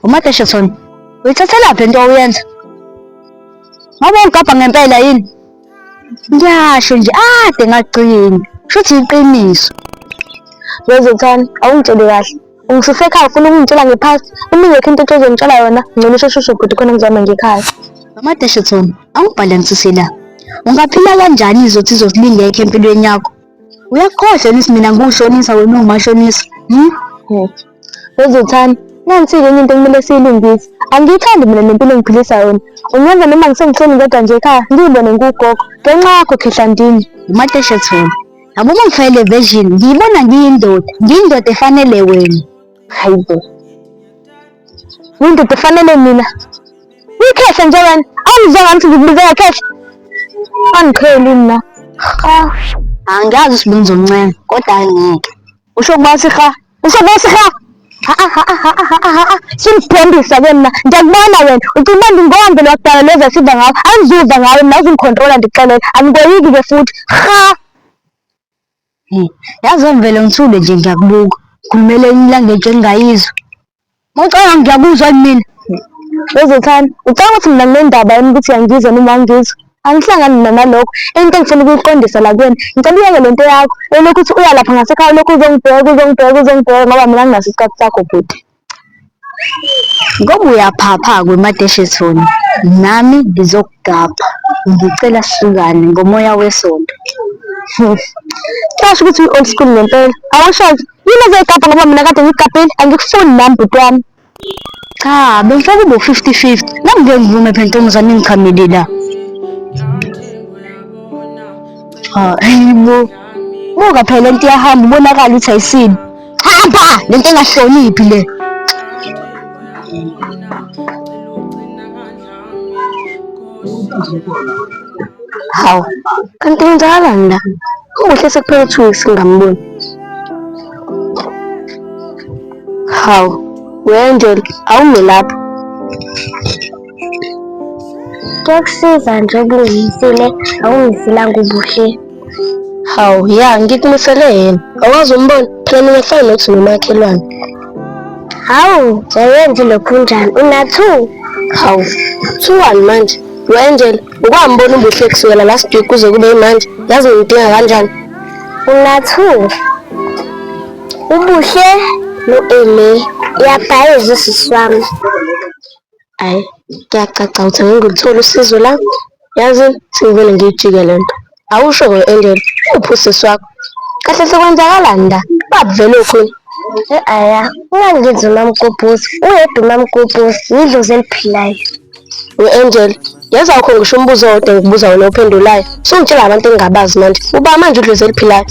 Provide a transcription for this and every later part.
uMadeshathon, uyithathelaphi into oyenza? Ngabe ungigabha ngempela yini? Ngiyasho nje ade ngagcini, shuthi iqiniso. Wezothanda, awungitsheli kahle. Ungisuse ekhaya ufuna ukungitshela ngephasi. Uma ingekho into ozongitshela yona, ngcono usheshe bhuti khona ngizame ngekhaya. uMadeshathon, angibhalansise la. Ungaphila kanjani izothi lingekho empilweni yakho? Uyakhohlwa nisi mina ngiwushonisa wena ungumashonisa. Wezothanda, nansi lenye into kumele siyilungise. Angiyithandi mina nempilo engiphilisa yona. Ungenza noma ngisengihleli ngedwa nje ekhaya, ngiyibone ngugogo. Ngenxa yakho Khehlandini. uMadeshathon, yabo uma ngifayele version, ngiyibona ngiyindoda efanele wena. Hayibo. Ngiyindoda efanele mina. Uyikhehla nje wena. Awungizwa ngathi ngikubizela khehla. Angikheli mina. Angiyazi usibunza omncane, kodwa angeke. Usho kuba sikha. Singibhembisa ke mina. Ngiyakubona wena. Ucuma ngingombe lokudala leza siva ngawo. Angizuva ngawe mina uzingicontrola ndixelela. Angikoyiki ke futhi. Yazi ngivele ngithule nje ngiyakubuka. Khulumele ilanguage engingayizwa. Mawucanga ngiyakuzwa mina. Wezothanda, ucanga ukuthi mina nginendaba yini ukuthi angizwe noma angizwa. Angihlangani mina nalokho. Into engifuna ukuyiqondisa la kuwena. Ngicela uyeke lento yakho. Lokhu uthi uya lapha ngasekhaya lokhu uzongibheka ngoba mina nginaso isikhathi sakho bhuti. Ngoba uyaphapha kweMadeshathon, nami ngizokugabha. Ngicela sihlukane ngomoya wesonto. Kasho ukuthi uyi-old school ngempela. Awushoze. Yini ezayigabha ngoba mina kade ngigabhile. Angikufuni nami bhuti wami. Cha, bengifuna kube 50-50. Nami ngeke ngivume phela ntombazane ngichamile la. Hayibo. Buka phela lento iyahamba ubonakala ukuthi ayisini. Hamba! Lento engahloniphi le. Hawu, kanti kwenzakalani la? Umuhle sekuphele 2 weeks ngingamboni. Hawu, we-Angel, awungelapho. Kuyakusiza nje ukulungisile, awungisilanga ubuhle. Hawu, ya, ngikumisele yena. Awazi umbona, phela mina kufana nokuthi nomakhelwane. Hawu, jayenze lokhu njani? Una-2? Hawu, 2-1 manje. We-Angel, ukwambona ubuhle kusukela last week kuze kube yimanje. Yazi ngidinga kanjani? Una-2? Ubuhle no-Ele, uyabhayiza sisi wami. Hayi, kuyacaca ukuthi angeke ngilithole usizo la. Yazi, sengivele ngiyijike le nto. Awusho we-Angel, uphi usisi wakho? Kahle sekwenzakalani la? Babuvele okhunye. Aya, ungangenzi uMamgobhozi, uyedwa uMamgobhozi, yidlozi eliphilayo. We-Angel, yazi awukho ngisho umbuzo owodwa ngikubuza wena ophendulayo. Sungitshela abantu engingabazi manje. Uba manje udlozi eliphilayo.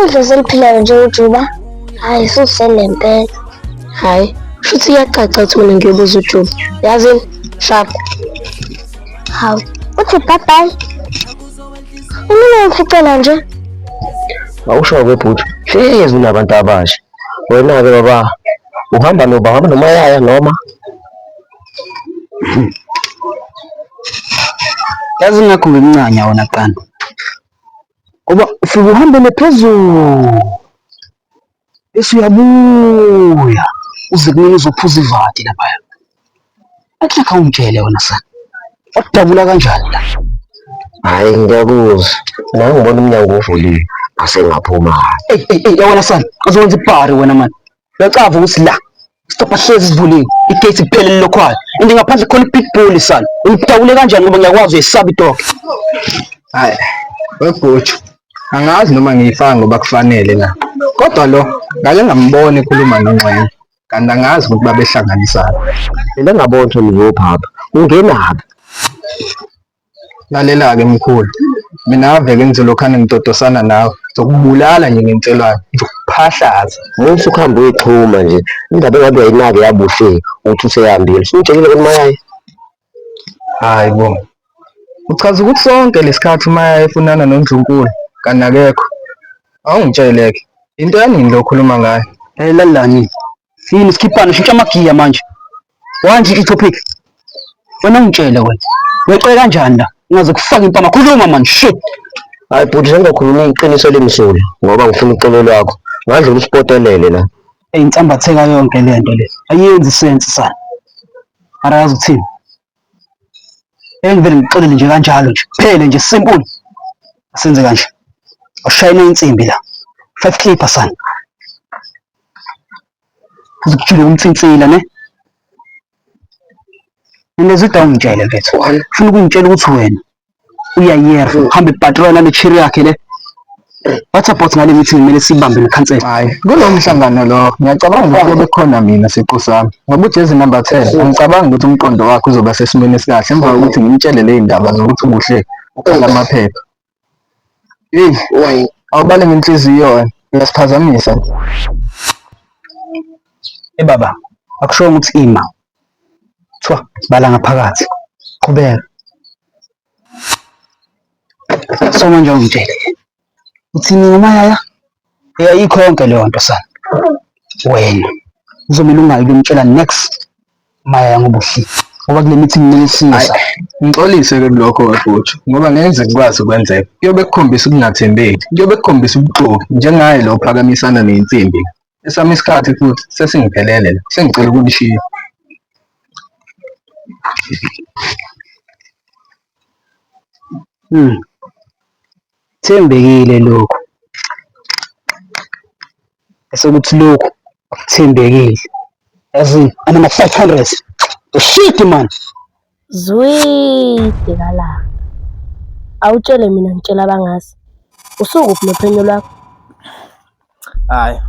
Udlozi eliphilayo nje uJuba. Hayi, suselempela. Hayi, shuthi iyacaca ukuthi mina ngiyobuza uJuba. Yazini, sharp. Hawu, uthi bye-bye. Mina ngificela nje. Awusho-ke bhuti, hlezi unabantu abasha. Wena-ke baba, uhamba nomayaya noma? Yazi ngakho ngimncanya wona qanda. Ngoba ufike uhambele phezulu. Bese uyabuya. Uze kumele uzophuza ivati laphaya. Athi akhawuntshele wena sana. Wakudabula kanjani la? Hayi ngiyakuzwa. Mina ngibona umnyango uvuliwe. Asengaphuma. Yawena sana, azokwenza ibhari wena manje. Uyacava ukuthi la. Stop ahlezi sivuliwe. Igate kuphelele lokhwayo. Indi ngaphandle khona i-big bull sana. Unidabule kanjani ngoba ngiyakwazi uyesaba idog. Hayi, webhutshu. Angazi noma ngiyifaka ngoba kufanele na. Kodwa lo, ngale ngambona ekhuluma nongxenye. Kanti angazi ukuthi babehlanganisana. Mina ngabona ukuthi ngizophapha. Ungenaphi? Lalela-ke mkhulu. Mina aveke ngizelokhane ngidodosana nawe. Zokubulala nje ngenselwane. Ngizokuphahlaza. Musu ukuhambe uyixhuma nje. Indaba engabe uyayinake yabuhle ukuthi useyambile. Singitshelile ukuthi Mayaya. Hayi bo. Uchaza ukuthi sonke lesikhathi uMayaya efunana noNdlunkulu kanti akekho. Awungitsheleke. Into yanini lo khuluma ngayo? Lalani. Yini sikhiphana shintsha amagiya manje. Wanje i-topic. Wena ungitshele wena. Weqe kanjani la? Ungaze kufaka impama khuluma manje shit. Hayi bhuti sengakhuluma iqiniso lemsulwa ngoba ngifuna icelo lakho. Ngadlula usipotelele la. eyinsambatheka yonke lento le. Ayenzi sense sana. Arazi ukuthini? Engivele ngixolele nje kanjalo nje. Kuphele nje simple. Asenze kanje. Ushayina insimbi la. 5 clipper sana. Uzokujula umtsintsila ne? Ngizida ungitshele mfethu. Ufuna ukungitshela ukuthi wena uyayera uhambe epatrol nale cherry yakhe le. What about ngale meeting kumele sibambe nekhansela? Hayi, kulo mhlangano lo ngiyacabanga ukuthi bekhona mina siqu sami. Ngoba ujezi number 10, angicabangi ukuthi umqondo wakhe uzoba sesimweni esikahle emva kokuthi ngimtshele le ndaba zokuthi ubuhle ukhala amaphepha. Hey, awubale ngenhliziyo wena, uyasiphazamisa. Baba, akusho ukuthi ima. Thwa, bala ngaphakathi. Qhubeka. So manje ungitshele. Uthini ngomayaya? Ayikho yonke leyo nto sana. Wena uzomela ungayi umtshela next maya ngobuhle. Ngoba kule meeting kumele siyisa. Ngixolise ke kulokho wabhutsho ngoba ngeze ngikwazi ukwenzeka. Kuyobe kukhombisa ukungathembeki, kuyobe kukhombisa ubuxoki njengaye lo phakamisana nensimbi. Esami isikhathi futhi sesingiphelele la. Sengicela ukunishiya. Thembekile lokho. Esokuthi lokho akuthembekile. Yazi anama 500. Shit man. Zwide kala. Awutshele mina ngitshela abangazi. Usukuphi nophenyo lwakho? Hayi,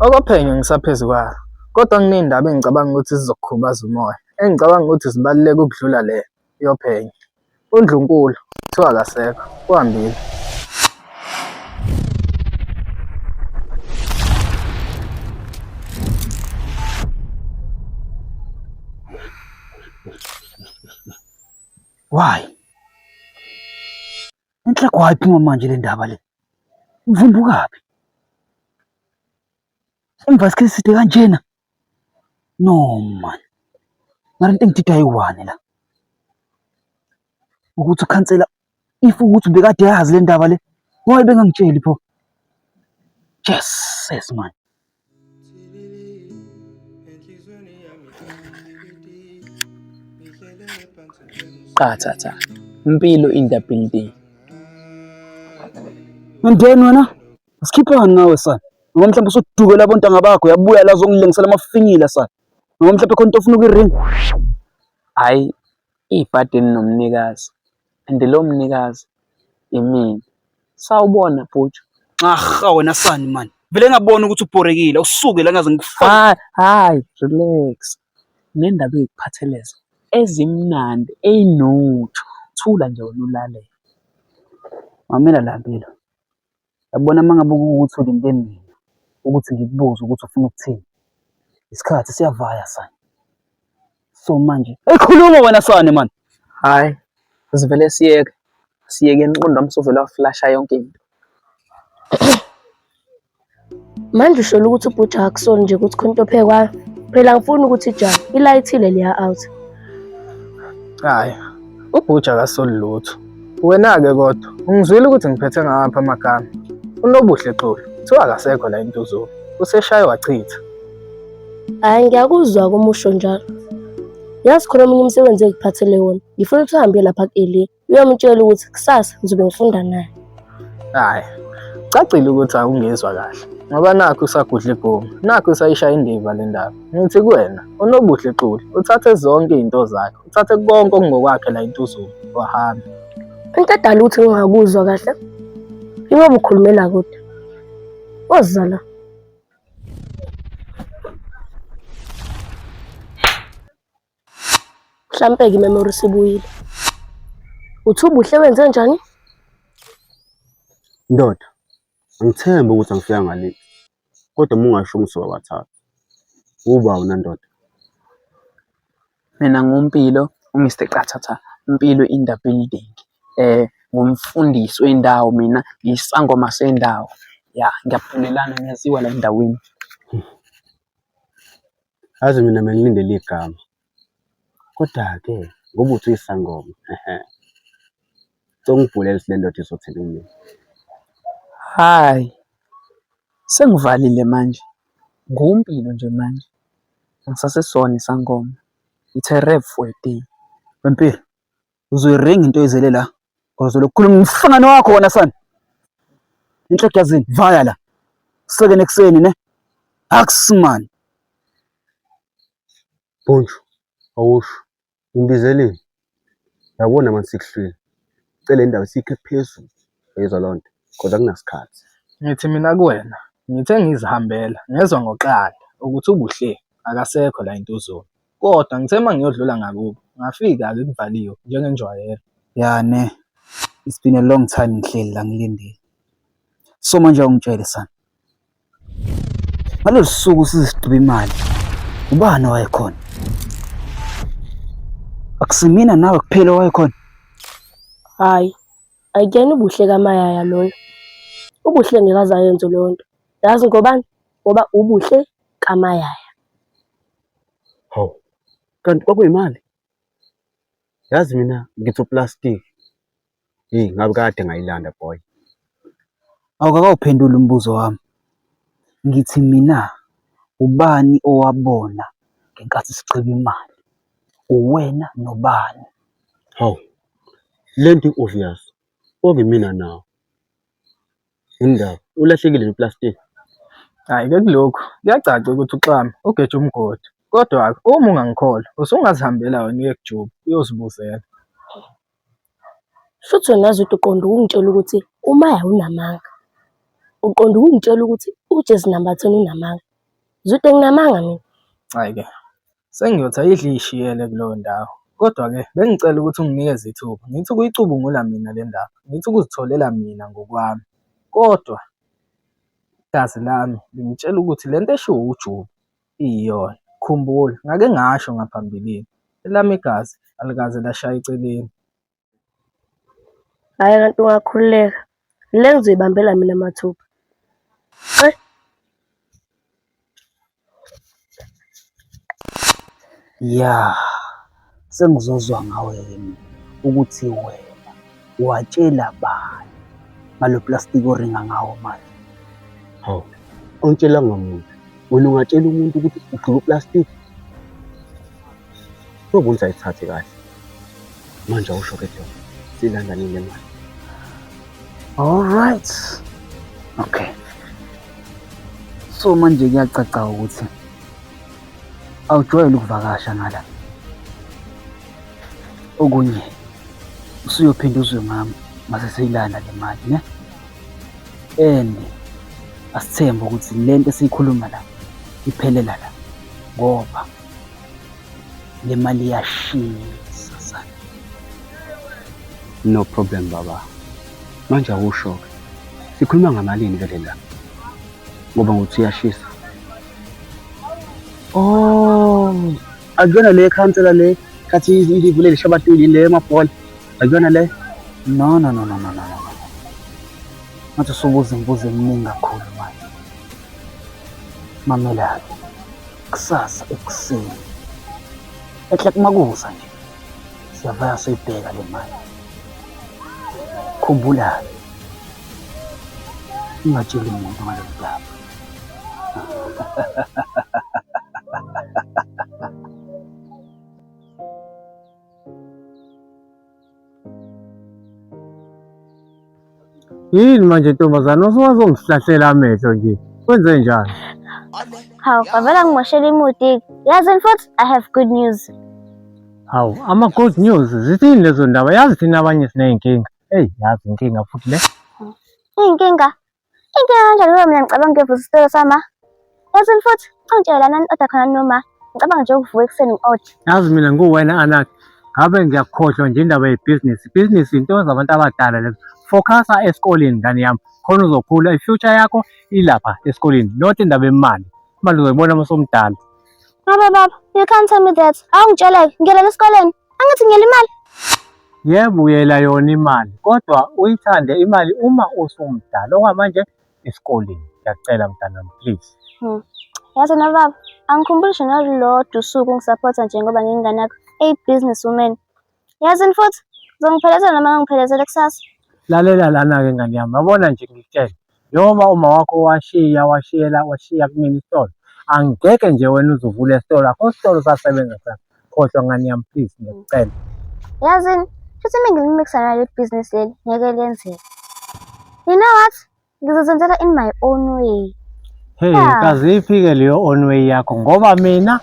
okwaphenyo ngisaphezulu kwayo. Kodwa kunendaba engicabanga ukuthi sizokukhubaza umoya. Engicabanga ukuthi sibaluleke ukudlula le yophenyo. UNdlunkulu kuthiwa akasekho, uhambile. Why? Enhla kwayiphuma manje le ndaba le. Uvumbukapi? Emva isikhathi side kanjena. No man. Mara into engithithi ayiwane la. Ukuthi ukhansela if ukuthi bekade yazi le ndaba le. Why bengangitsheli pho? Jesus man. Qathatha impilo in the building. Ngandeni wena? Usikhiphani nawe sana? Noma mhlawumbe usudukela abontanga bakho yabuya la zongilengisela amafinyila sana. Noma mhlawumbe khona into ofuna ukuyiring. Hayi ibhadeni nomnikazi. And lo mnikazi imina. Sawubona bhutsho. Wena sani man. Vele ngabona ukuthi ubhorekile usuke la ngaze ngikufaka. Hayi relax. Nendaba eziphatheleza ezimnandi eyinotho. Thula nje wena ulale. Mamela la mpilo. Yabona mangabe ukuthi ulinde mina ukuthi ngikubuze ukuthi ufuna ukuthini. Isikhathi siyavaya sana. So manje ekhuluma wena sani man. Hayi sivele siyeke enqondo amsovela waflasha yonke into. Manje usho ukuthi ubhuja akusona nje ukuthi khona into ophekwayo. Phela ngifuna ukuthi ijali ilayithile liya out. Hayi, ubhuja akasoli lutho. Wena-ke kodwa, ungizwile ukuthi ngiphethe ngapha amagama. Unobuhle xolo, kuthiwa akasekho la intuzulu. Useshaye wachitha. Hayi ngiyakuzwa komusho njalo. Yazi khona omunye umsebenzi engiphathele wona. Ngifuna ukuthi uhambe lapha ku-Eli. Uyamtshela ukuthi kusasa ngizobe ngifunda naye. Hayi, cacile ukuthi awungezwa kahle. Ngoba nakho usagudla igoma, nakho usayishaya indiva le ndaba. Ngithi kuwena, unobuhle xolo, uthathe zonke izinto zakhe, uthathe konke okungokwakhe la intuzulu, wahamba. Into edala ukuthi ngingakuzwa kahle. Ingoba ukhulumela kude. Wozala. Mhlampe-ke imemory sibuyile. Uthi ubuhle wenze njani? Ndoda, angithembe ukuthi angifika ngale. Kodwa uma ungasho ngisoba bathathu. Uba wena ndoda. Mina ngumpilo uMr Qathatha, impilo in the building. Ngumfundisi wendawo mina, isangoma sendawo. Ya, ngiyaphelelana ngiyaziwa la endaweni. Yazi mina ngilindele igama. Kodwa-ke ngoba uthi uyisangoma. Songibhulela le ndoda izothini kimi. Hayi. Sengivalile manje. Ngumpilo nje manje. Angisasesona isangoma. It's a rap for a day. Wempilo, uzoyiringa into ezele la. Uzolokhu khuluma umhlangano wakho wona sana. Inhloko yazini, vaya la. Sike nekuseni ne. Akusman. Bonju, awusho. Ngibizeleni. Yabona manje sikuhlwile. Cela indaba sikhe phezulu. Uyezwa loo nto. Kodwa kunasikhathi. Ngithi mina kuwena, ngithe ngizihambela, ngezwa ngoqala ukuthi ubuhle akasekho la entuzweni. Kodwa ngithe uma ngiyodlula ngakubo, ngafika-ke kuvaliwe njengenjwayelo. Ya ne. It's been a long time ngihleli la ngilindile. So manje ungitshele sana. Ngalolu suku sizigqiba imali. Ubani wayekhona? Akusimina nawe kuphela wayekhona. Hayi, ayikeni ubuhle kaMayaya loyo. Ubuhle ngekaze ayenze leyo nto. Yazi ngobani? Ngoba ubuhle kaMayaya. Hawu. Kanti kwakuyimali. Yazi mina ngithi uplastic. Ngabe kade ngayilanda boy. Awukakawuphendula umbuzo wami. Ngithi mina ubani owabona ngenkathi sigqiba imali? Uwena nobani? Hawu. Lento obvious. Okuyimina nawe. Indaba ulahlekile neplastic. Hhayi-ke kulokhu, kuyacaca ukuthi uxame, ugeje umgodi. Kodwa-ke, uma ungangikholwa, usungazihambela wena uye kuJuba, uyozibuzela. Futhi wena yazi uqonda ukungitshela ukuthi uMaya unamanga. Uqonda ukungitshela ukuthi uJazz number 10 unamanga. Zude nginamanga mina. Hhayi-ke, sengiyothi ayidle iy'shiyele kuleyo ndawo. Kodwa-ke, bengicela ukuthi unginikeze ithuba. Ngithi ukuyicubungula mina le ndaba. Ngithi ukuzitholela mina ngokwami. Kodwa, igazi lami lingitshela ukuthi lento eshiwo uJuba iyiyona. Khumbula, ngake ngasho ngaphambilini. Elami igazi alikaze lashaya eceleni. Hhayi kanti ungakhululeka. Le ngizoyibambela mina mathupha. Ya. Sengizozwa ngawe mina ukuthi wena watshela bani ngalo plastic oringa ngawo manje. Hawu. Awutshelanga muntu. Wena ungatshela umuntu ukuthi ugqiba uplastic. Ubona sayithathe kahle. Manje awusho ke John. Silanda nini le mali? All right. Okay. So manje kuyacaca ukuthi awujwayele ukuvakasha ngala. Okunye usuyophinda uzwe ngami mase seyilanda le mali ne. And asithembe ukuthi lento esiyikhuluma la iphelela la ngoba le mali iyashisa sana. No problem baba. Manje awusho. Sikhuluma ngamalini vele la? Ngoba nguthi uyashisa. Oh, akuyona le khansela le kathi ivulele shabatuli le mabhola. Akuyona le? No. Ngathi usubuza imibuzo eminingi kakhulu manje. Mamela. Kusasa ekuseni. Ehle kumakuza nje. Siyavaya soyibheka le mali. Khumbula. Ungatsheli umuntu ngalo ndaba. Yini manje ntombazana usungazongihlahlela amehlo nje. Kwenze njani? Hawu, wavela ngimoshela imudi. Yazini futhi I have good news. Hawu, ama-good news zithini lezo ndaba? Yazi thina abanye siney'nkinga. Eyi, yazi inkinga futhi le. Inkinga kanjani ngoba mina ngicabanga ngevusa isitolo sama. Yazini futhi ungitshela nani oda khona noma ngicabanga nje ukuvuka ekuseni ngi-order. Yazi mina nguwena Anathi. Ngabe ngiyakukhohlwa nje indaba yebhizinisi. Ibhizinisi into zabantu abadala lezo. Focusa esikoleni ngane yami. Khona uzokhula i-future yakho ilapha esikoleni. Not indaba yemali. Imali uzoyibona uma usumdala. Baba, you can't tell me that. Awungitshela ngiyelela esikoleni. Angithi ngiyela imali. Yebo uyela yona imali. Kodwa uyithande imali uma usumdala. Okwamanje esikoleni. Ngiyacela mntanami please. Yazi na baba, angikhumbuli nalolodwa usuku ngisapotha njengoba ngingane yakho. Business woman. Yazini futhi ngizongiphelezela noma ngiphelezele kusasa. Lalela lana-ke ngane yami, yabona nje ngikutshela. Noma uma wakho washiya kumina isitolo, angeke nje wena uzuvula esitolo akho isitolo sasebenza sana. Khohlwa ngani yami please ngiyacela. Yazini, futhi mengimixana le business leli ngeke lenzeke. You know what? Ngizozenzela in my own way. Hey, Yeah. kaziphi-ke leyo on way yakho ngoba mina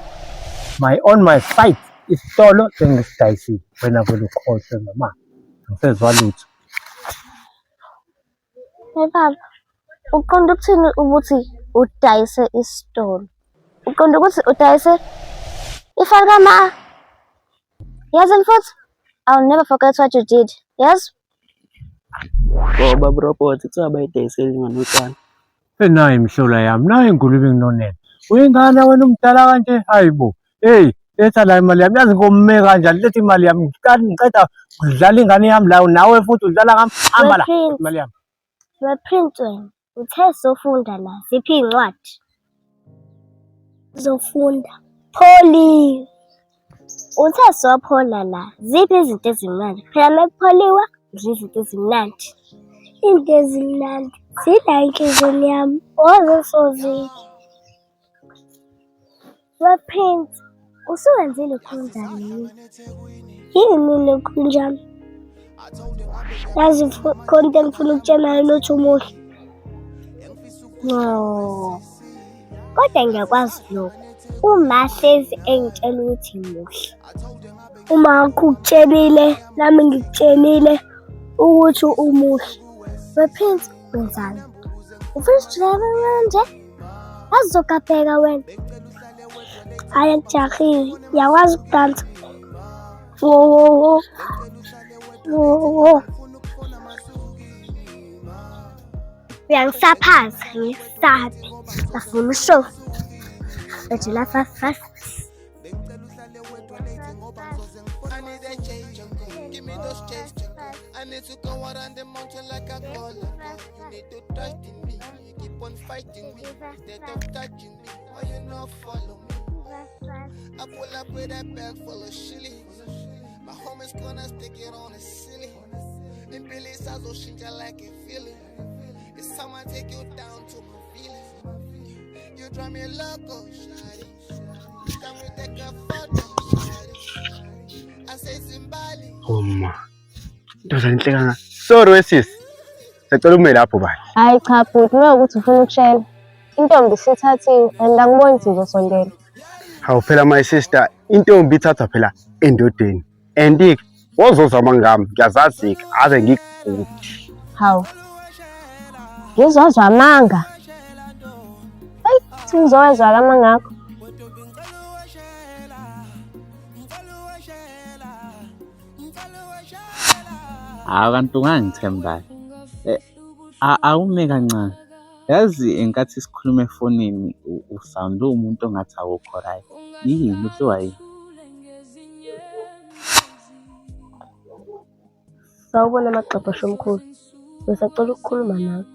on my site isitolo sengisidayisile. Wena vele ukhohlwe noma angisezwa lutho. Hey baba, uqonda ukuthini ukuthi udayise isitolo? Uqonda ukuthi udayise ifakama. Yazini futhi, I'll never forget what you did. Yes? Ngoba bro-bot kuthiwa bayidayiseli nganotshani. Nayi imhlola yami, nayi ingulube nginonela. Uyingane wena umdala kanje? Hayibo. Hey, letha la imali yami. Yazi ngomme kanjani? Letha imali yami. Ngiceda ukudlala ingane yami la nawe futhi udlala ngami. Hamba la imali yami. Weprint wena. Uthe sofunda la. Ziphi iy'ncwadi? Zofunda. Pholi. Uthe sophola la. Ziphi izinto ezimnandi? Phela mekupholiwa, udla izinto ezimnandi. Into ezimnandi. Zidla inhliziyweni yami. Waze sozidla. Weprint. Usuwenzile khonjani yini? Yini lokhu njalo? Yazi khona ngifuna ukutshela ukuthi umuhle. No. Kodwa ngiyakwazi lokho. Uma hlezi engitshela ukuthi muhle. Uma ukutshelile nami ngikutshelile ukuthi umuhle. Weprint wenzani? Ufuna ukujula manje? Azokabheka wena. Haya ngijahile. Yakwazi ukudansa. Wo. Uyangisaphaza ngisabe. Afuna ushow. Ejela fast. I need to go out on the mountain like a goal. You need to trust in me. You keep on fighting me instead of touching me. Why you not follow me? I pull up with a bag full of shillings. My homies gonna stick it on the ceiling. In Billy Sazo, she just like a feeling. It's someone take you down to my feelings. You drive me loco, shawty. Can we take a photo, shawty? I say Zimbali. Uma. Ndoza inhlekanga. Sorry wesisi. Sicela ume lapho bani. Hayi cha bhuti, ukuthi ufuna ukushela. Intombi sithathiwe and angiboni ukuthi uzosondela. Hawu phela my sister, intombi ithathwa phela endodeni. And wozozama ngami, ngiyazazi ave ngikuthi. Hawu. Ngizozwa amanga. Hayi, sizowezwa amangakho. Kanti ungangithemba. Awume kancane. Yazi enkathi sikhuluma efonini usound umuntu ongathi awukho right. Yini uhlwa yini? Sawubona amaqabhasho omkhulu. Ngisacela ukukhuluma nawe.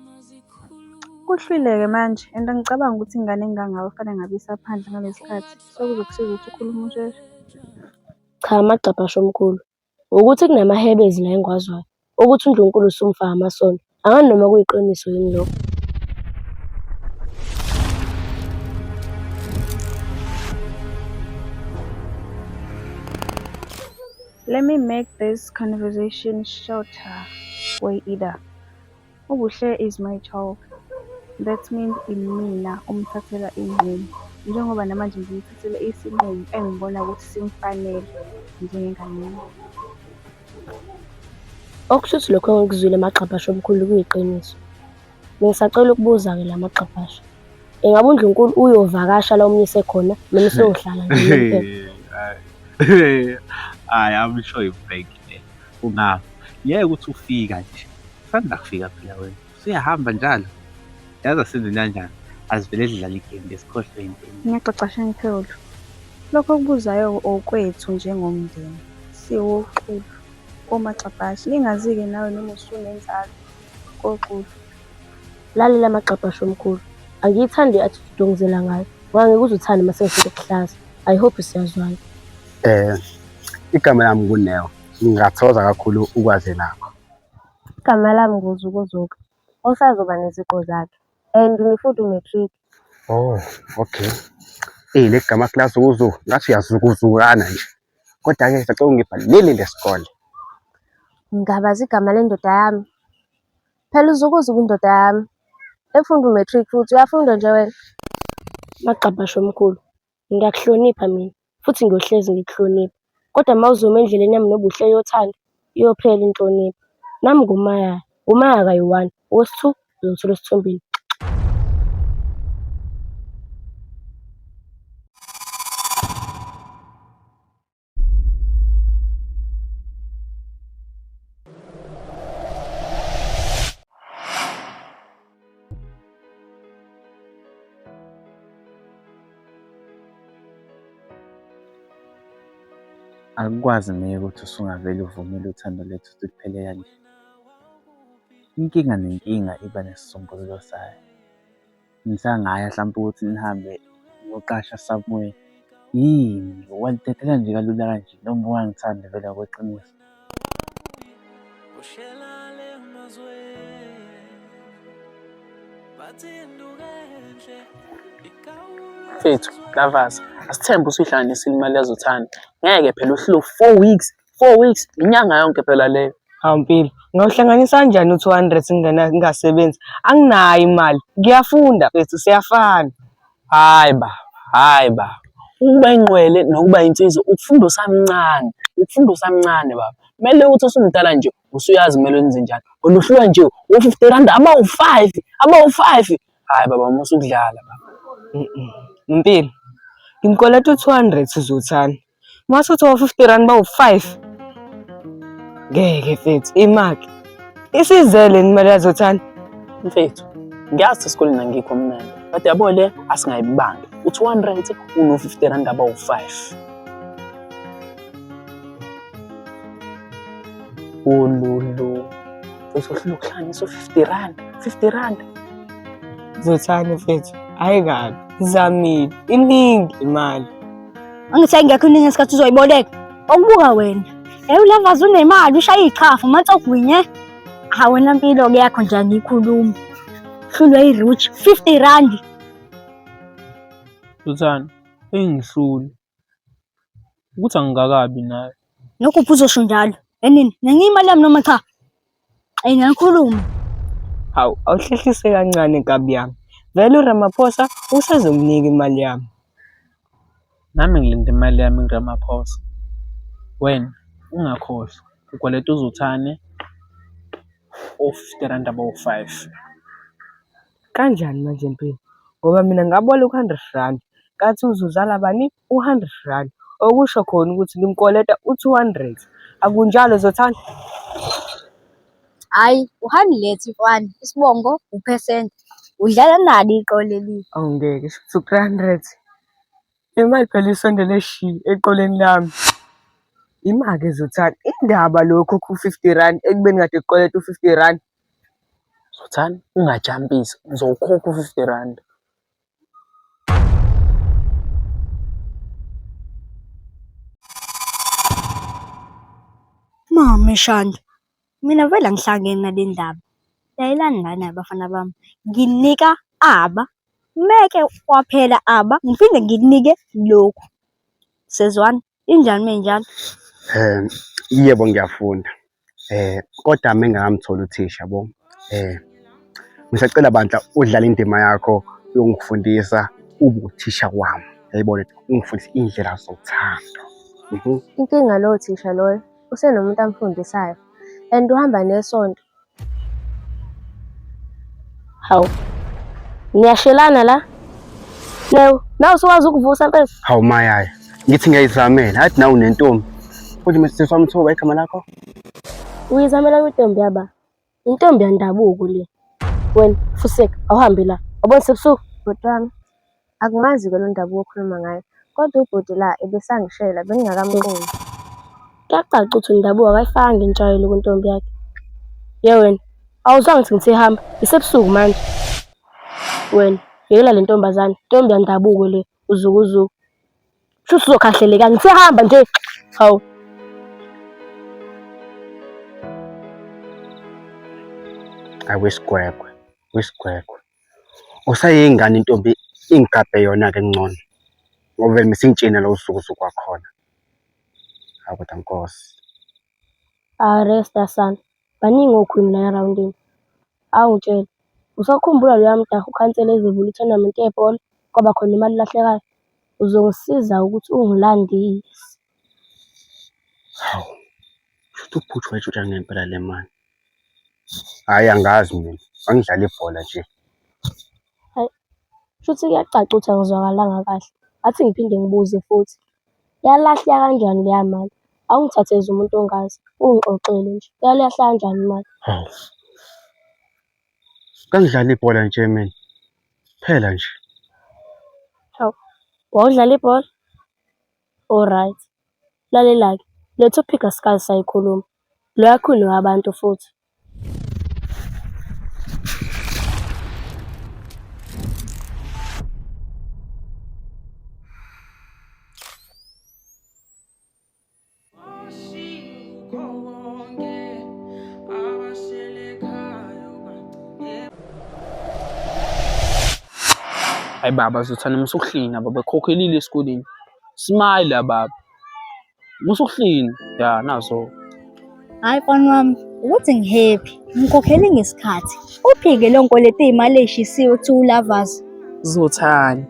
Kuhlwile-ke manje and ngicabanga ukuthi ingane engangawe fanele ngabe isaphandle ngalesikhathi. Sokuzokusiza ukuthi ukhulume usheshe. Cha amaqabhasho omkhulu. Ukuthi kunamahebezi la engwazwayo. Ukuthi uNdlunkulu usumfa amasondo. Angani noma kuyiqiniso yini lokho. Let me make this conversation shorter. Way either. Ubuhle is my child. That means imina umthathela ingane. Njengoba namanje ngimthathela isinqumo engibona ukuthi simfanele njengengane yami. Okushuthi lokho engikuzwile amaqabhasho omkhulu kuyiqiniso. Ngisacela ukubuza-ke la maqabhasho. Engabe uNdlunkulu uyovakasha la umyise khona noma usohlala nje? I'm sure you break it. Ungapha. Yeke ukuthi ufika nje. Sanda kufika phela wena. Usuyahamba njalo. Yazi asenze kanjani? Azivele edlala igame lesikhohlwe into. Ngiyaxoxa ngiphezulu. Lokho okubuzayo okwethu njengomndeni. Siwoxulu. Omaxabhashi. Lingazi-ke nawe noma usunenzalo. Koxulu. Lalela amaqabhasho omkhulu. Angiyithandi attitude ongizela ngayo. Ngangikuze uthande mase ngifike kuhlaza. I hope siyazwana. Igama lami kuNeo. Ngingathoza kakhulu ukwazi nakho. Igama lami nguZukuzuka. Osazoba neziqo zakhe. And ngifuthi umatric. Oh, okay. Le gama class uzu ngathi uyazukuzukana nje. Kodwa-ke sacela ungibhalele lesikole. Ngabazi igama lendoda yami. Phela uzukuzuka indoda yami. Efunda umatric futhi uyafunda nje wena. Maqabasho omkhulu. Ngiyakuhlonipha mina futhi ngiyohlezi ngikuhlonipha. Kodwa mawuzuma endleleni yami nobuhle yothanda iyophela inhlonipho. Nami ngumaya. Umaya kayi-1, owesi-2 uzothola esithombeni. Akukwazi ngeke ukuthi usungavele uvumele uthando lethu ukuthi luphele kanje. Inkinga nenkinga iba nesisombululo sayo. Ngisangaya mhlawumbe ukuthi nihambe ngoqasha somewhere. Yini walithathela nje kalula kanje noma wangithanda vele kweqiniso. Mfethu, Gavaza, asithembe usuyihlanganisile imali yazothanda. Ngeke phela uhlelo 4 weeks, inyanga yonke phela leyo. Hawu Mpilo, ngawuhlanganisa kanjani u200 ngingasebenzi? Anginayo imali. Ngiyafunda mfethu, siyafana. Hayi baba. Ukuba ingqwele nokuba insizwa ukufunda usamncane baba. Kumele ukuthi usumdala nje usuyazi kumele wenze njani. Oluhluka nje u50 abawu5. Hayi baba musukudlala baba. Mpilo, ngimkoleta u200 uzothanda. Masuthi wa50 bawu5. Ngeke mfethu, imaki. Isizele imali yazothanda. Mfethu, ngiyazi esikoleni angikho mnandi. Kodwa yabo le asingayibanga. U200 uno50 abawu5. Ululu. Usohlula ukuhlanganisa u50. Zothanda mfethu, hayi kabi. Zamile, iningi imali. Angithi ngekho iningi ngesikhathi uzoyiboleka. Okubuka wena. Ulavazi unemali ushaya ichafu mathi ogwinye. Wena Mpilo-ke yakho nje angikhuluma. Hlulwa i-rich R50. Zothanda, engihluli. Ukuthi angikakabi nayo. Lokhu uzosho njalo. Enini, ngiyimali yami noma cha? Ngiyakhuluma. Hawu, awuhlehlise kancane Nkabi yami. Vele uRamaphosa usazonginika imali yami. Nami ngilinda imali yami nguRamaphosa. Wena ungakhohlwa ukweleta uzothane o50 abawu5. Kanjani manje Mpilo? Ngoba mina ngaboleka u100, kathi uzozala bani u100. Okusho khona ukuthi ngimkoleta u200. Akunjalo Zothanda? Hayi, u100 mfana. Isibongo u% udlala nalo iqole leli. Awungeke shuthi u300. Imali phela isondele shi eqoleni lami. Imake Zothanda, indaba lokho ku50 ekubeni kade ukoleta u50. Zothanda, ungajampisi, ngizokhokha u50. Mama Shanda. Mina vele angihlangene nale ndaba. Yayilani lana abafana bami. Nginika aba. Meke kwaphela aba, ngiphinde nginike lokhu. Sezwana, injani menjalo? Yebo ngiyafunda. Kodwa mengamthola uthisha yabo. Ngisacela bandla udlala indima yakho yongifundisa ubuthisha kwami. Yayibona ungifundisa indlela zothando. Inkinga lo thisha loyo, usenomuntu amfundisayo. And uhamba nesonto. Hawu. Ngiyashelana la. Leyo, nawe usukwazi ukuvusa mfethu? Hawu mayaya. Ngithi ngiyayizamela, athi nawe unentombi. Futhi mase samthoba igama lakho. Uyizamela kwintombi yaba. Intombi yandabuko le. Wena Fuseka, awuhambe la. Wabona sebusuku? Bhotwana. Akumazi-ke lo ndaba okhuluma ngayo. Kodwa ubhoti la ebesangishela bengingakamqondi. Kuyacaca ukuthi indabuko akayifanga intshayelo kwintombi yakhe. Ye wena, awuzange ngithi ngithehamba, isebusuku manje. Wena, yekela le ntombazane, intombi yandabuko le, uzukuzuku. Shuthi uzokhahleleka, ngithehamba nje. Hawu. Wesigwegwe. Usayingane intombi ingigabhe yona ke ngcono. ngoba vele misingitshena lo usuku kwakhona. Hawu kodwa Nkosi. Resta son, baningi okhwini la erawundini. Awungitshela, usakhumbula loya mdaha ukhansela ezivula i-tournament yebhola kwaba khona imali lahlekayo? Uzongisiza ukuthi ungilandise. Hawu, shuthi ubhuti wayetshutshana ngempela le mali. Hhayi angazi mina, angidlala ibhola nje. Hayi, shuthi kuyacaca ukuthi angizwakalanga kahle. Athi ngiphinde ngibuze futhi. Yalahleka kanjani leya mali? Awungithatheze umuntu ongazi, ungixoxele nje. Yalahla kanjani imali? Hawu. Kangidlala ibhola nje mina. Phela nje. Hawu, wawudlala ibhola? Alright. Lalela-ke, le topic asikazi sayikhuluma. Lo yakhulunywa wabantu futhi. Hayi baba Zothane musukuhlina baba ekhokhelile esikoleni. Smile baba. Musukuhlina. Ya nazo. Hayi mfana wami, ukuthi ngihappy. Ngikhokhele ngesikhathi. Uphike lo nkweleta iy'mali ey'shisiwe kuthiwa uLavazi. Zothane.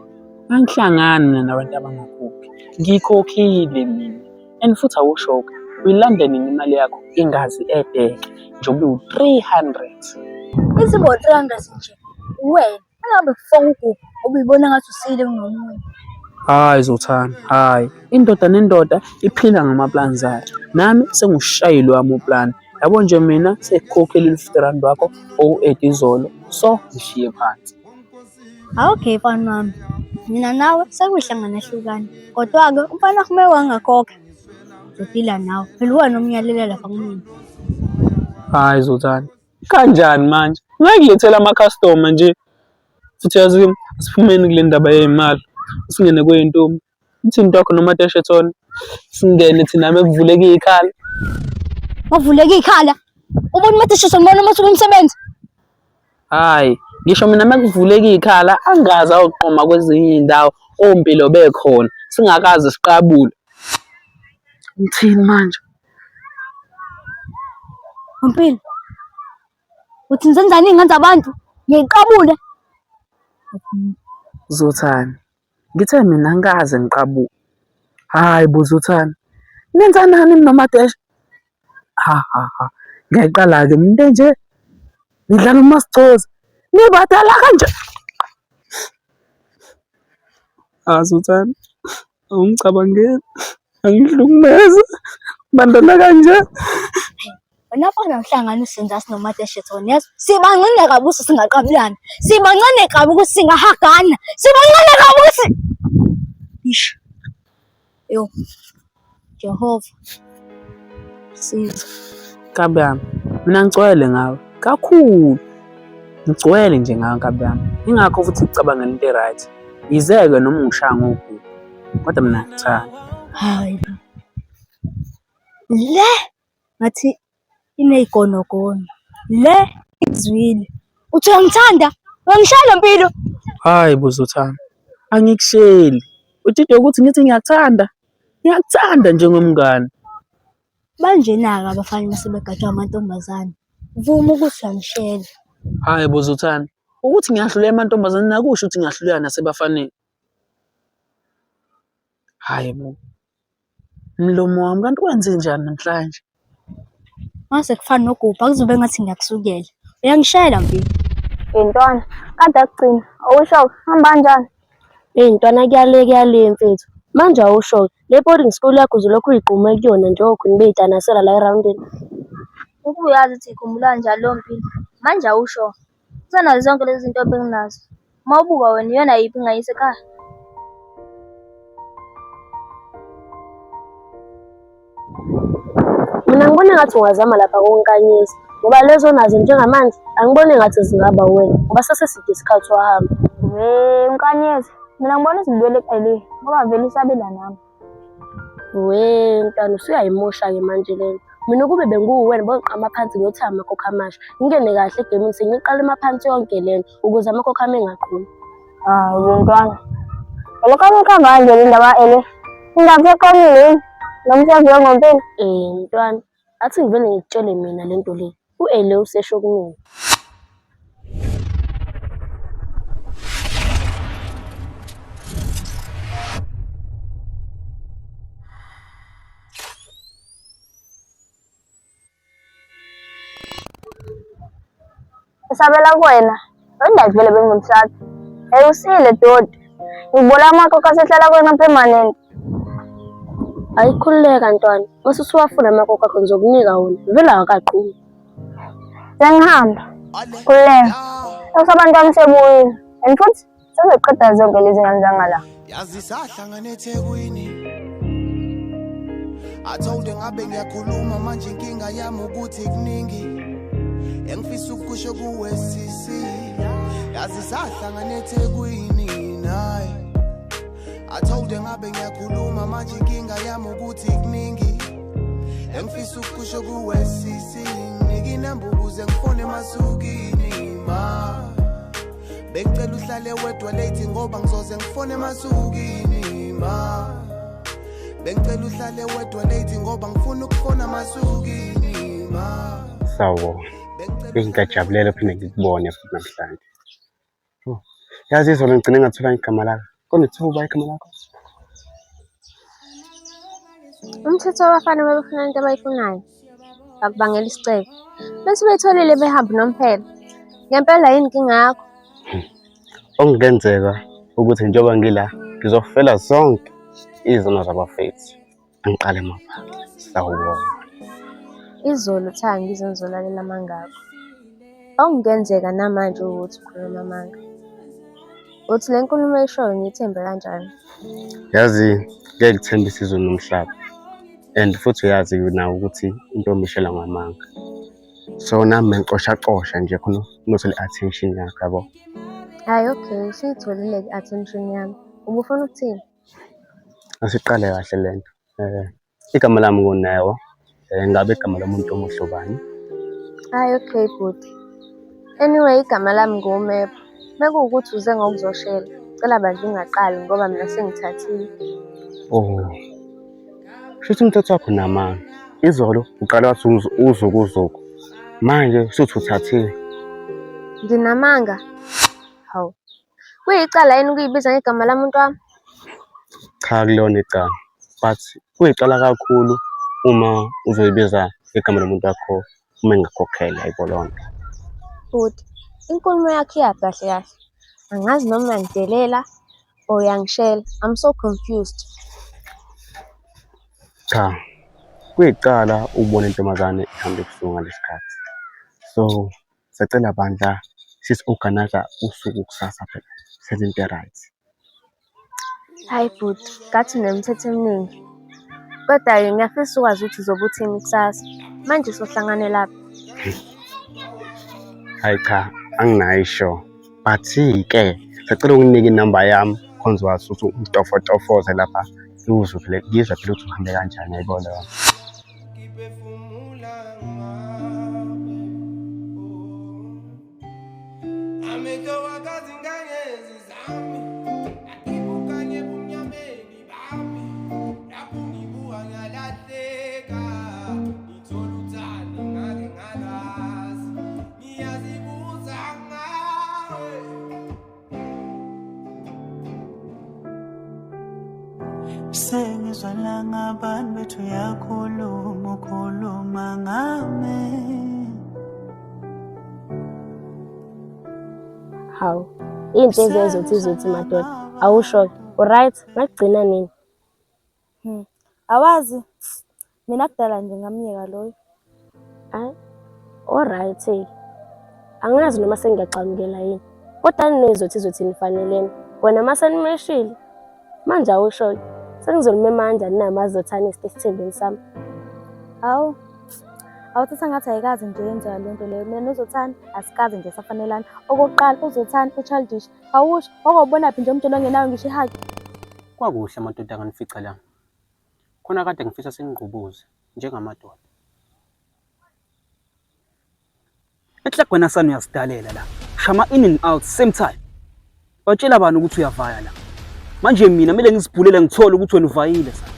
Angihlangani mina nabantu abangakhokhi. Ngikhokhile mina. And futhi awushoka. Uyilandele imali yakho ingazi edeke. Njengoba u-300. Isibo 300 nje. Wena, angabe kufaka ukuphi obuyibona ngathi usile kunomunye. Hayi Zothane, hayi. Indoda nendoda iphila ngamaplans ayo. Nami sengushayile wami uplan. Yabo nje mina sekukhokhela u-R50 wakho izolo. So ngishiye phansi. Okay mfana wami. Mina nawe sekuhlangana ehlukane. Kodwa-ke umfana kumele wangakhokha. Uzodila nawe. Phela wena nomnyalela lapha kumina. Hayi Zothane. Kanjani manje? Ngayilethela ama-customer nje. Futhi yazi asiphumeni kule ndaba yezimali. Singene kweyintombi. Ithinto yakho noma Teshethona. Singene thina mekuvuleka ikhala. Wavuleka ikhala. Ubona uMatishisa ngibona amathuba omsebenzi. Hayi, ngisho mina mekuvuleka ikhala angazi awuqoma kwezinye indawo ompilo bekhona. Singakaze siqabule. Ngithini manje? Mpilo. Uthi nizenzani ingane zabantu? Ngiyiqabule. Zothane. Ngithe mina angikaze ngiqabuke. Hayi bo Zothane. Nenza nani noma Tesha? Ha. Ngiyaqala ke mina nje. Ngidlala uMasichozi. Nibadala kanje. Zothane. Ungicabangeli. Angihlukumeza. Bandana kanje. Wena fana uhlangana uSenzasi noMateshethona yazi. Sibancane kabi ukuthi singaqabulana. Sibancane kabi ukuthi singahagana. Sibancane kabi ukuthi Ish. Yo. Jehova. Siza. Kabi yami. Mina ngicwele ngawe. Kakhulu. Ngicwele nje ngawe kabi yami. Ingakho futhi ucabanga into right. Izeke noma ungishaya ngoku. Kodwa mina ngithanda. Hayi. Le ngathi ineyigonogono. Le izwile. Uthi uyangithanda? Uyangishaya Mpilo? Hayi bo Zothane. Angikusheli. Uthide ukuthi ngithi ngiyakuthanda. Ngiyakuthanda njengomngane. Manje naka abafana basebegatshwa amantombazane. Vuma ukuthi uyangishela. Hayi bo Zothane. Ukuthi ngiyahlulela amantombazane nakusho ukuthi ngiyahlulela nasebafaneni. Hayi bo. Mlomo wami kanti wenze njani namhlanje? Mase kufana nogubha kuzobe ngathi ngiyakusukela. Uyangishela Mpilo. Ntwana, kade akugcina. Awusho hamba kanjani? Ntwana kuyale mfethu. Manje awusho le boarding school yakho uzolokhu uyigqume kuyona njengokhuni beyitanasela la erawundini. Ukuyazi ukuthi ikhumbula njalo lo Mpilo. Manje awusho. Kusenazo zonke lezi zinto ebenginazo. Mawubuka wena iyona yiphi ngayise ekhaya. Mina ngibona ngathi ungazama lapha konkanyisa ngoba lezo nazo njengamanje angiboni ngathi zingaba wena ngoba seseside isikhathi wahamba. Unkanyezi. Mina ngibona izindwele eqele ngoba vele isabela nami. Ntwana usuyayimosha-ke manje lento. Mina ukube benguwena bongiqama phansi ngiyothi amakhokha amasha. Ngingene kahle egemini sengiqala emaphansi yonke lento ukuze amakhokha ami engaqhumi. Ntwana. Lokho manje le ndaba ele. Indaba eqomile nomsebenzi wangompela. Mntwana, athi ngivele ngikutshele mina lento le. U-Ele usesho kumina. Isabela kuwena, nodade vele bengumshado. Usile dodi. Ngibona amakhoka asehlala kwena permanent. Ayikhululeka ntwana, mase usuwafuna amakhoka akho ngizokunika wona. Vele akaqhumi. Sengihamba. Khululeka. Abantu bami sebuyile. And futhi sezoqeda zonke lezi ngane zangala. Yazi sahlangana eThekwini. Atholde ngabe ngiyakhuluma manje inkinga yami ukuthi kuningi. Engifisa ukusho kuwe sisi. Yazi sahlangana eThekwini naye. Atholde ngabe ngiyakhuluma manje inkinga yami ukuthi kuningi. Engifisa ukusho kuwe sisi. Ngikinamba ukuze ngifone Masukini ma. Bengicela uhlale wedwa late ngoba ngizoze ngifone Masukini ma. Bengicela uhlale wedwa late ngoba ngifuna ukufona Masukini ma. Sawo. Ngingajabulele phinde ngikubone futhi namhlanje. Yazi izolo ngicine ngathola igama lakho. Konethuba igama lakho. Umthetho wabafana babefuna into abayifunayo. Akubangela isicelo. Bese betholile behamba nomphela. Ngempela yini inkinga yakho? Okungenzeka ukuthi njengoba ngila ngizofela zonke izono zabafethu. Angiqale mapha. Sawubona. Izolo thanga izonzolalela amangako. Okungenzeka namanje ukuthi ukhuluma amanga. Uthi le nkulumo eyishoyo ngiyithembe kanjani? Yazi ngeke ngithembise izolo nomhlaba. And futhi uyazi nawe ukuthi into mishela ngamanga. So nami ngixoshaqosha nje khona ngizole attention yakho yabo. Hayi okay, usitholile attention yami. Ubufuna ukuthini? Asiqale kahle lento. Igama lami nguNewo. Ngabe igama lomuntu omuhle ubani? Hayi okay bhuti. Anyway igama lami nguMepho. Mekuwukuthi uze ngokuzoshela. Cela bandla ungaqali ngoba mina sengithathile. Oh. Shithi umthetho wakho namanga. Izolo uqala wathi uzukuzuku. Manje suthi uthathile. Nginamanga. Hawu. Kuyicala yini ukuyibiza ngegama lamuntu wami? Cha kulona igama. But kuyicala kakhulu uma uzoyibiza igama lomuntu wakho uma ngakhokhela ayibolonke. Bhuti, inkulumo yakho iyaphi kahle kahle? Angazi noma uyangidelela or uyangishela. I'm so confused. Cha. Kuyicala ukubona intombazane ihamba ebusuku ngalesikhathi. So, sicela bandla sis-organize usuku kusasa phela. Senze into right. Hayi bhuti, ngathi unemthetho eminingi. Kodwa-ke ngiyafisa ukwazi ukuthi uzobe uthini kusasa. Manje sohlangane lapha. Hayi cha, anginayisho. But-ke, sicela unginike inamba yami khona uzwazi ukuthi umtofotofoze lapha. Uzwe phela ngizwe phela ukuthi uhambe kanjani ayibona yona. Sengizwa la ngabantu bethu yakhuluma ukhuluma ngami. Hawu, iy'nhliziyo ezothi madoda. Awusho, alright, ngakugcina nini? Awazi, mina kudala nje ngamyeka loyo. Alright, angazi noma sengiyacamukela yini. Kodwa ninezothi nifanelene. Wena masenimeshile. Manje awusho. Sengizolumema kanjani nami azothana esithembeni sami. Hawu. Awuthatha ngathi ayikazi nje yenza lento leyo. Mina nozothana asikaze nje safanelana. Okokuqala uzothana uchildish. Awusho, okubona phi nje umuntu ongenayo ngisho ihaki. Kwakuhle amadoda akanifica la. Khona kade ngifisa sengigqubuze njengamadoda. Ehlagwena sami uyasidalela la. Shama in and out same time. Watshela abantu ukuthi uyavaya la. Manje mina kumele ngizibhulele ngithole ukuthi wena uvayile sana.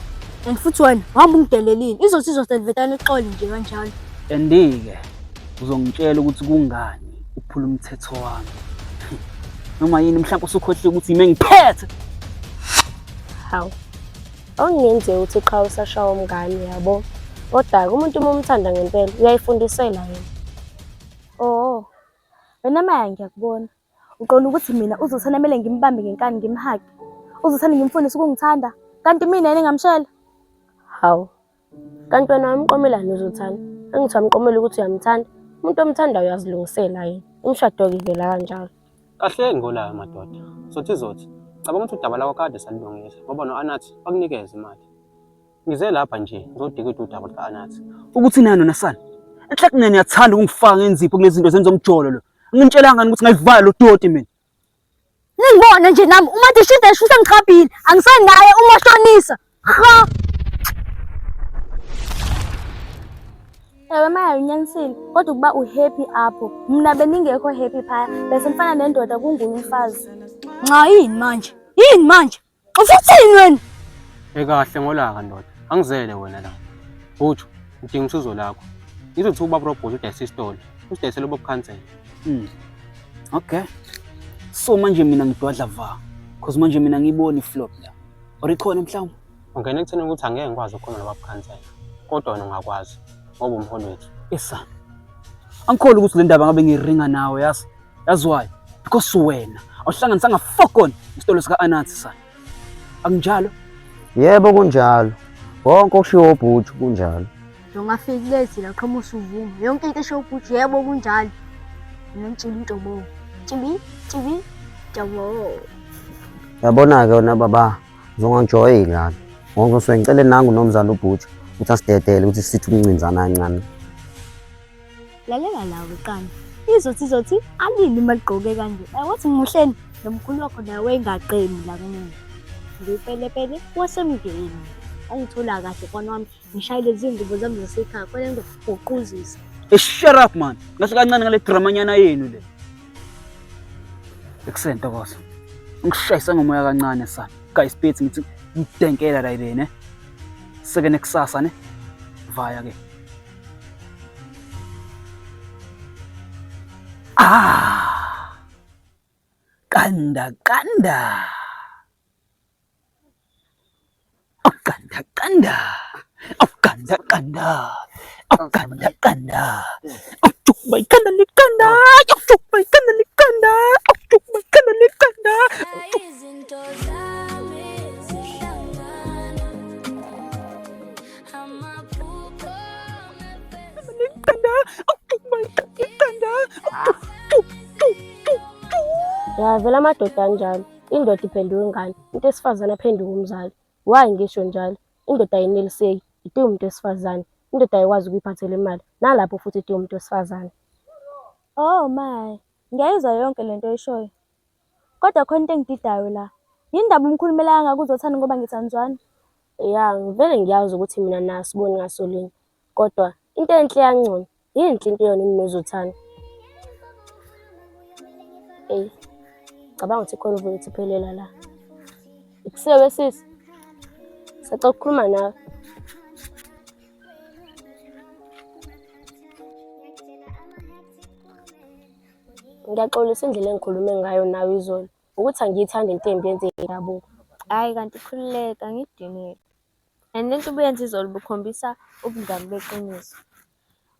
And futhi wena hamba ungidelelile. Izothi izoselvetana ixolo nje kanjalo. Andike uzongitshela ukuthi kungani uphula umthetho wami. Noma yini mhlawumbe usukhohle ukuthi yimi ngiphethe. Hawu. Awungenzeki ukuthi qha usashawa umngane yabo. Kodwa umuntu uma umthanda ngempela uyayifundisela yena. Oh. Wena Maya ngiyakubona. Uqona ukuthi mina uzothana kumele ngimbambe ngenkani ngimhage. Uzothana ngimfundise ukungithanda. Kanti mina yena ngamshela. Hawu. Kanti wena wamqomelani uzothanda? Angithi wamqomela ukuthi uyamthanda. Umuntu omthanda uyazilungisela yena. Umshado ke vela kanjalo. Kahle ngolayo madoda. Zothi. Cabanga ukuthi udaba lakho kade salilungisa ngoba no-Anathi bakunikeza imali. Ngize lapha nje ngizodika udaba lika-Anathi. Ukuthi nani nasani? Enhle kunene uyathanda ukungifaka ngenzipho kulezi zinto zenza umjolo lo. Ngintshela ngani ukuthi ngayivala lo doti mina. Ningibona nje nami uma ndishida shusa ngikhabile. Angisenaye umashonisa. Ha! Ewe Maya unyanisile. Kodwa ukuba uhappy apho. Mina beningekho happy phaya. Bese mfana nendoda kunguye umfazi. Nca yini manje? Yini manje? Ufuthini wena? Ekahle ngolaka ndoda. Angizele wena la. Bhutshu, ngidinga usizo lakho. Ngizothi ubaba Robert udayisa isitolo. Usidayisele ubaba Khansela. Okay. So manje mina ngidwadla va. Because manje mina ngibona iflop la. Or ikhona mhlawumbe. Ungena ekutheni ukuthi angeke ngikwazi ukukhuluma nobaba Khansela. Kodwa wena ungakwazi ngoba umholi wethu. Esana. Angikholwa ukuthi le ndaba ngabe ngiringa nawe yazi. Yazi why? Because wena awuhlanganisanga fokon isitolo sika Anathi sana. Akunjalo? Yebo kunjalo. Wonke okushiwo ubhutshu kunjalo. Ungafiki lezi la qhamusa usuvuma. Yonke into esho ukuthi yebo kunjalo. Ngimtshela intobo. Tibi. Jabo. Yabona ke wena baba, uzongangijoyi ngani. Wonke usengicela nangu nomzana ubhutshu ukuthi asidedele ukuthi sithi ukuncinzana kancane. Lalela lawe qani. Izothi alini maliqoke kanje. Wathi ngimuhleni nomkhulu wakho nawe engaqeni la kunini. Ngipele wasemngeni. Angithola kahle kwana wami ngishayile izingubo zami zasekhaya kwele nto uquzisa. Shut up man. Ngahle kancane ngale drama nyana yenu le. Eksento kosa. Ngishayisa ngomoya kancane sana. Guys Pete ngithi ngidenkela la yini seke nekusasa ne. Vaya ke. Kanda. Ya vela amadoda anjalo. Indoda iphenduka ngani? Into esifazana aphenduka umzali. Why ngisho njalo? Indoda ayineliseki, ite umuntu esifazane. Indoda ayikwazi ukuyiphathela imali. Nalapho futhi ite umuntu esifazane. Oh my. Ngiyayizwa yonke lento oyishoyo. Kodwa khona into engididayo la. Yindaba umkhulumelanga ngakho uzothanda ngoba ngithandzwana. Ya, ngivele ngiyazi ukuthi mina nasiboni ngasolinye. Kodwa into enhle yangcono, yinhle into yona unozothanda. Cabanga ukuthi khona uvulethe iphelela la. Ikusewe sisi. Sacela ukukhuluma nawe. Ngiyaxolisa indlela engikhulume ngayo nawe izolo. Ukuthi angiyithandi into embi yenze indabuko. Hayi kanti khululeka ngidinile. And lento ubuyenza izolo bukhombisa ubungani beqiniso.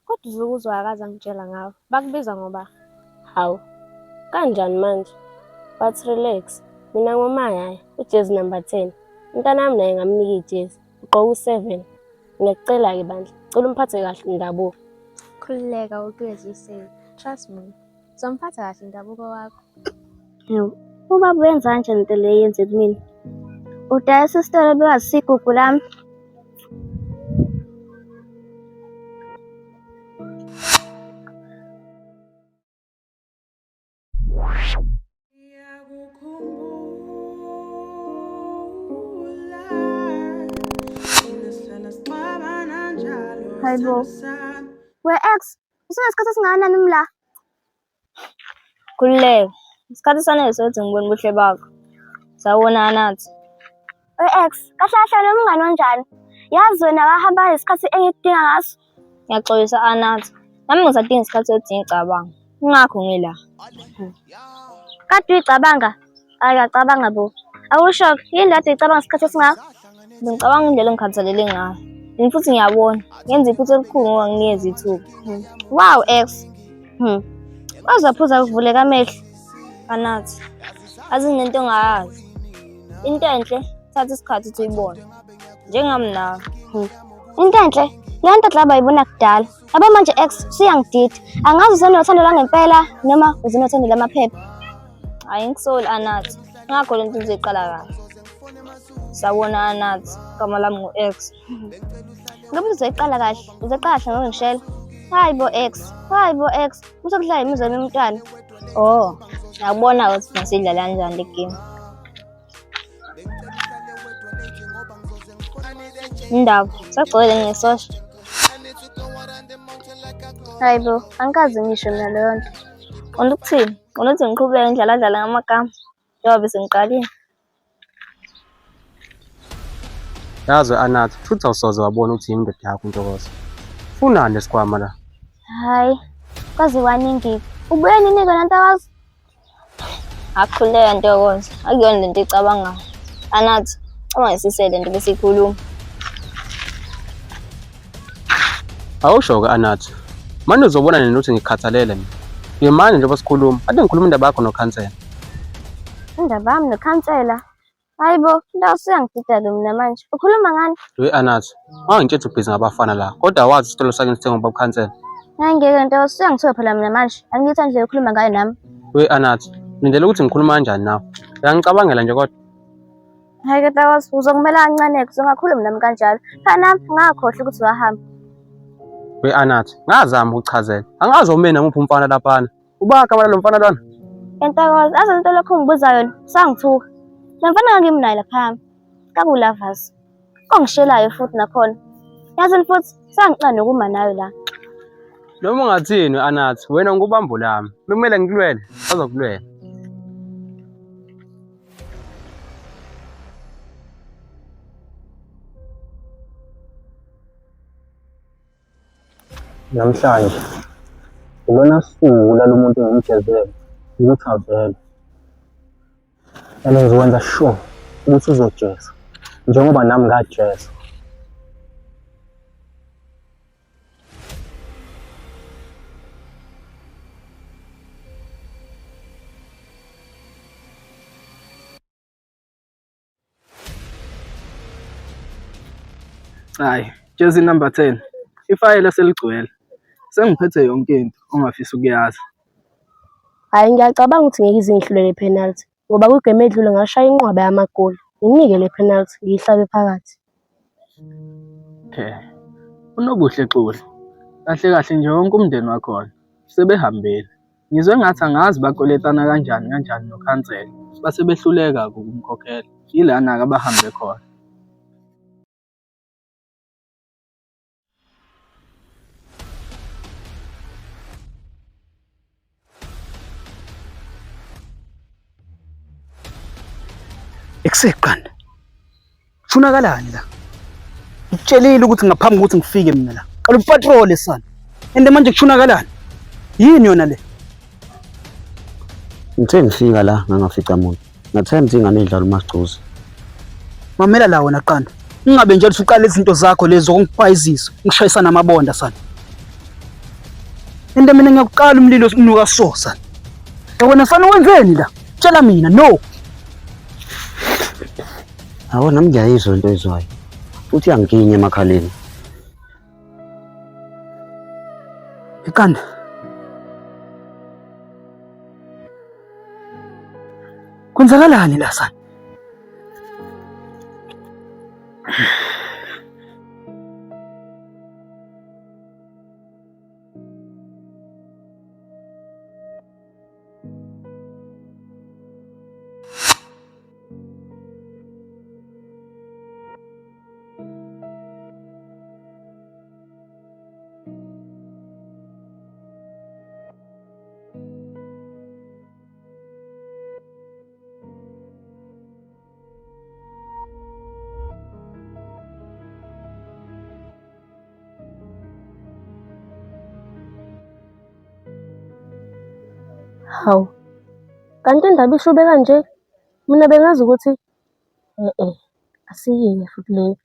Kodwa uzokuzwakaza ngitshela ngawo. Bakubiza ngoba hawu. Kanjani manje? But relax. Mina ngomaya ujezi number 10. Umntanami naye ngamnika ijezi. Ugqoka u7. Ngiyacela ke bandla. Cela umphathe kahle indabuko. Khululeka ukwezisela. Trust me. Zomphatha kahle indabuko wakho. Uma wenza kanje into le yenze kumina. Udayisa isitolo bekazisigugu lami. Hayibo. We-ex, usunesikhathi esingakanani mla? Khululeka. Isikhathi sana esothi ngibona ubuhle bakho. Sawubona nathi. We-ex, kahle kahle lo mngani onjani? Yazi wena wahamba isikhathi engidinga ngaso. Ngiyaxolisa Anathi. Nami ngisadinga isikhathi sokudinga icabanga. Ingakho ngila. Kade uyicabanga? Ngiyacabanga bo. Awusho yini kade uyicabanga isikhathi esingaka? Ngicabanga indlela engikhathalele ngayo. Yini futhi ngiyabona. Ngenza iphutha elikhulu ngoba nginikeza ithuba. Wow, ex. Wazaphuza kuvuleka amehlo. Anathi. Azi nginento ongayazi. Into enhle thatha isikhathi ukuthi uyibone. Njengami nawe. Into enhle le nto dlaba yibona kudala. Yabo manje ex usiyangidida. Angazi usenothando langempela noma uzenothando lamaphepha. Hayi ngisoli Anathi. Ngakho lento izoyiqala kahle. Sawona Anathi. Igama lami ngu-X. Ngabe uzoyiqala kahle. Uzoqala kahle ngoba ngishela. Hayi bo ex. Hayi bo ex. Usokudlala imizwa yomntwana. Oh, ngiyabona ukuthi funa sidlala kanjani le game. Indaba, sagcwele ngesosha. Hayi bo, angikaze ngisho mina leyo nto. Ufuna ukuthini? Ufuna ukuthi ngiqhubeke ngidlala ngamagama? Njengoba besengiqalile. Yazi Anathi, futhi awusoze wabona ukuthi yindoda yakho uNtokozo. Funani esikhwama la? Hayi, kwaze kwaningi. Ubuye nini kona Ntokozo? Akukhuleka Ntokozo, akuyona lento ecabangayo. Anathi, uma ngisisele lento bese ikhuluma. Awusho-ke Anathi. Manje uzobona nini ukuthi ngikhathalele mina. Ngimanje njengoba sikhuluma, ade ngikhuluma indaba yakho nokhansela. Indaba yami nokhansela? Hayi bo, into usuyangidida-ke mina manje. Ukhuluma ngani? We Anathi, ungangitshela ubhizi ngabafana la, kodwa awazi isitolo sakhe sithenga ngoba ukhansela. Hayi ngeke nto usuyangithiwa phela mina manje. Angithi ndlela yokukhuluma ngayo nami. We Anathi, lindele ukuthi ngikhuluma kanjani nawe. Uyangicabangela nje kodwa. Hayi ke Ntokozo, uzokumela kancane-ke, uzokungakhulumi nami kanjalo. Cha nami ngakhohlwa ukuthi wahamba. We Anathi, ngazama ukuchazela. Angazi umene namuphi umfana laphana. Ubakha lo mfana lona. Ntokozo, aze into lokho ungibuza yona, usangithuka. Le mfana ngimnayo laphaya. Kabulavasi. Ongishelayo futhi nakhona. Yazi futhi sangicela nokuma nayo la. Noma ungathini Anathi, wena ngubambo lami. Bekumele ngikulwele, bazokulwela. Namhlanje ngibona suku lalo muntu engimjezele ukuthi avele. And ngizokwenza sure ukuthi uzojeza njengoba nami ngajeza. Hayi, jezi number 10. Ifayela seligcwele. Sengiphethe yonke into ongafisa ukuyazi. Hhayi ngiyacabanga ukuthi ngeke ize ngihlule le penalty ngoba kwigame edlule ngashaya inqwaba yamagoli. Nginike le penalty ngiyihlabe phakathi. Unobuhle Xoli. Kahle kahle nje wonke umndeni wakhona sebehambile. Ngizwe ngathi angazi bakoletana kanjani nokhansela. Base behluleka ukumkhokhela. Yilana-ke abahambe khona. Ekuseqanda. Funakalani la? Ngitshelile ukuthi ngaphambi kokuthi ngifike mina la. Qala upatrol sana. Ende manje kufunakalani? Yini yona le? Ngithe ngifika la ngangafica muntu. Ngathemba ukuthi ingane idlala uMasicuzi. Mamela la wona qanda. Ungabe nje usuqala izinto zakho lezo ngokupayizisa, ngishayisana amabonda sana. Ende mina ngiyakuqala umlilo unuka so sana. Wena fana wenzeni la? Tshela mina no. Hawo nami ngiyayizwa into ezwayo. Futhi yangikinya emakhaleni. Iqanda. Kwenzakalani la sana? Hawu, kanti indaba ishube kanje? Mina bengazi ukuthi asiyile futhi leyo.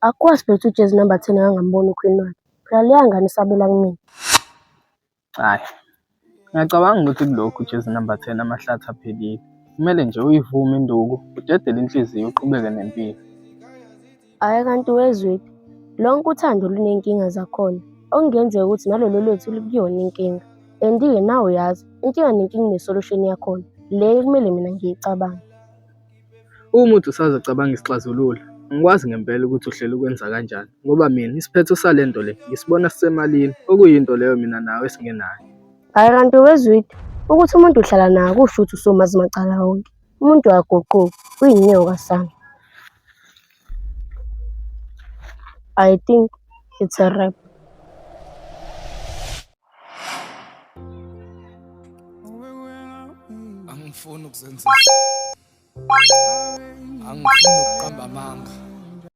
Akukwazi bethu ujezi number 10 angangamboni uQueen wakhe. Phela leya ngane isabela kumina. Hhayi, ngiyacabanga ukuthi kulokhu ujezi number 10 amahlathi aphelile. Kumele nje uyivume induku, udedele inhliziyo uqhubeke nempilo. Hhayi kanti wezwethu, lonke uthando luney'nkinga zakhona. Okungenzeka ukuthi nalolo lwethu lukuyona inkinga. And-ke nawe uyazi, inkinga nenkinga ine-solution yakhona. Le kumele mina ngiyicabange. Uma uthi usazacabanga isixazululo, ngikwazi ngempela ukuthi uhlele ukwenza kanjani. Ngoba mina isiphetho sale nto le ngisibona sisemalini, okuyinto leyo mina nawe esingenayo. Hhayi kanti wezwethu, ukuthi umuntu uhlala naye kusho ukuthi usomazi macala wonke. Umuntu akaguquki, uyinyoka sana. I think it's a wrap. Angifuni ukuzenzisa. Angifuni ukuqamba amanga.